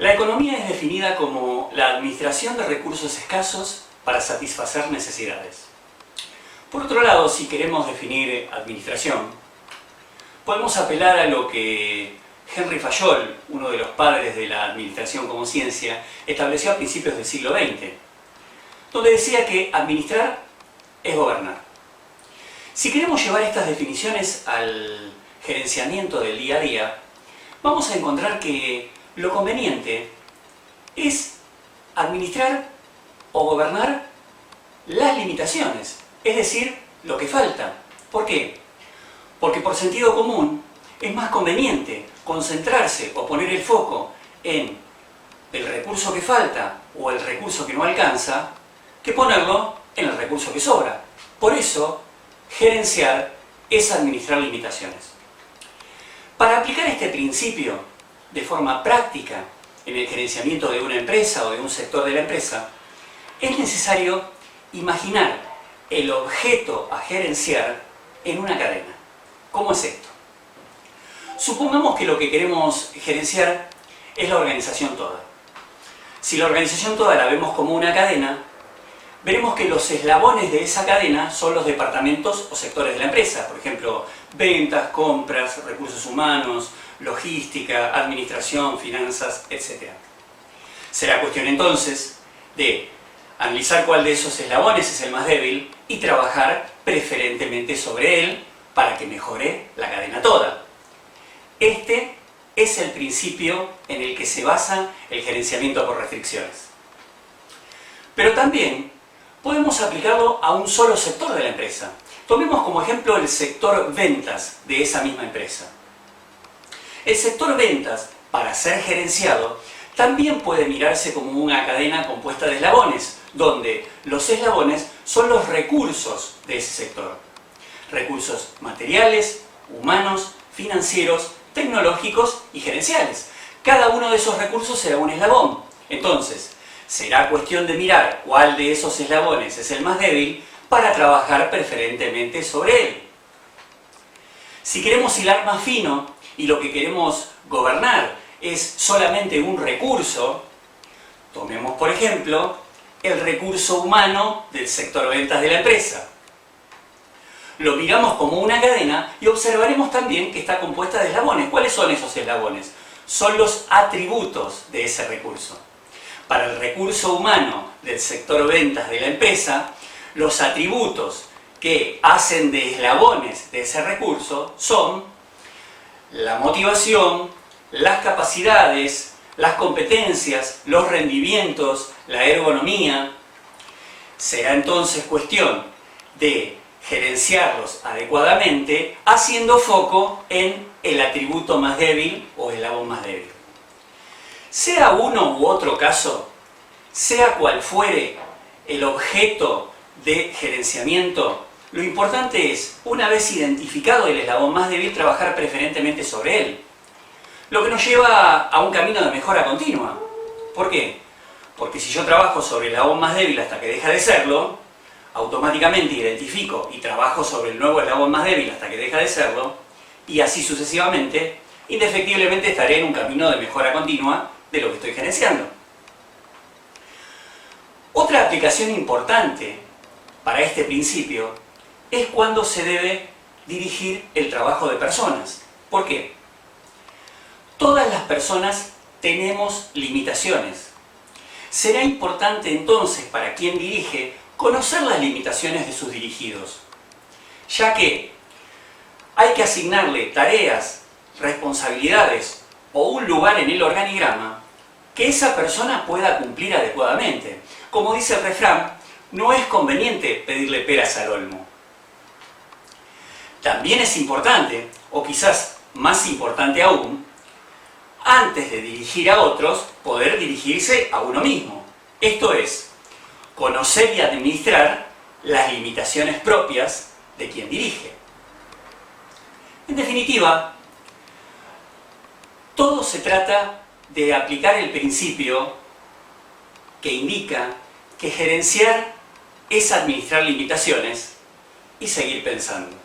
La economía es definida como la administración de recursos escasos para satisfacer necesidades. Por otro lado, si queremos definir administración, podemos apelar a lo que Henry Fayol, uno de los padres de la administración como ciencia, estableció a principios del siglo XX, donde decía que administrar es gobernar. Si queremos llevar estas definiciones al gerenciamiento del día a día, vamos a encontrar que lo conveniente es administrar o gobernar las limitaciones, es decir, lo que falta. ¿Por qué? Porque por sentido común es más conveniente concentrarse o poner el foco en el recurso que falta o el recurso que no alcanza que ponerlo en el recurso que sobra. Por eso, gerenciar es administrar limitaciones. Para aplicar este principio de forma práctica en el gerenciamiento de una empresa o de un sector de la empresa, es necesario imaginar el objeto a gerenciar en una cadena. ¿Cómo es esto? Supongamos que lo que queremos gerenciar es la organización toda. Si la organización toda la vemos como una cadena, veremos que los eslabones de esa cadena son los departamentos o sectores de la empresa. Por ejemplo, ventas, compras, recursos humanos, logística, administración, finanzas, etc. Será cuestión entonces de analizar cuál de esos eslabones es el más débil y trabajar preferentemente sobre él para que mejore la cadena toda. Este es el principio en el que se basa el gerenciamiento por restricciones. Pero también podemos aplicarlo a un solo sector de la empresa. Tomemos como ejemplo el sector ventas de esa misma empresa. El sector ventas, para ser gerenciado, también puede mirarse como una cadena compuesta de eslabones, donde los eslabones son los recursos de ese sector. Recursos materiales, humanos, financieros, tecnológicos y gerenciales. Cada uno de esos recursos será un eslabón. Entonces, será cuestión de mirar cuál de esos eslabones es el más débil para trabajar preferentemente sobre él. Si queremos hilar más fino y lo que queremos gobernar es solamente un recurso, tomemos por ejemplo el recurso humano del sector ventas de la empresa. Lo miramos como una cadena y observaremos también que está compuesta de eslabones. ¿Cuáles son esos eslabones? Son los atributos de ese recurso. Para el recurso humano del sector ventas de la empresa, los atributos que hacen de eslabones de ese recurso son la motivación, las capacidades, las competencias, los rendimientos, la ergonomía. Será entonces cuestión de gerenciarlos adecuadamente, haciendo foco en el atributo más débil o eslabón más débil. Sea uno u otro caso, sea cual fuere el objeto de gerenciamiento, lo importante es, una vez identificado el eslabón más débil, trabajar preferentemente sobre él. Lo que nos lleva a un camino de mejora continua. ¿Por qué? Porque si yo trabajo sobre el eslabón más débil hasta que deja de serlo, automáticamente identifico y trabajo sobre el nuevo eslabón más débil hasta que deja de serlo, y así sucesivamente, indefectiblemente estaré en un camino de mejora continua de lo que estoy gerenciando. Otra aplicación importante para este principio es cuando se debe dirigir el trabajo de personas. ¿Por qué? Todas las personas tenemos limitaciones. Será importante entonces para quien dirige conocer las limitaciones de sus dirigidos, ya que hay que asignarle tareas, responsabilidades o un lugar en el organigrama que esa persona pueda cumplir adecuadamente. Como dice el refrán, no es conveniente pedirle peras al olmo. También es importante, o quizás más importante aún, antes de dirigir a otros, poder dirigirse a uno mismo. Esto es, conocer y administrar las limitaciones propias de quien dirige. En definitiva, todo se trata de aplicar el principio que indica que gerenciar es administrar limitaciones y seguir pensando.